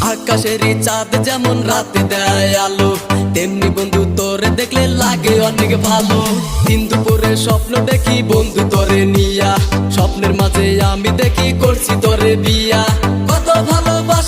আকাশেরই চাঁদ যেমন রাতে দেয় আলো, তেমনি বন্ধু তোরে দেখলে লাগে অনেক ভালো। দিন দুপুরে স্বপ্ন দেখি বন্ধু তোরে নিয়া, স্বপ্নের মাঝে আমি দেখি করছি তোরে বিয়া। কত ভালোবাসা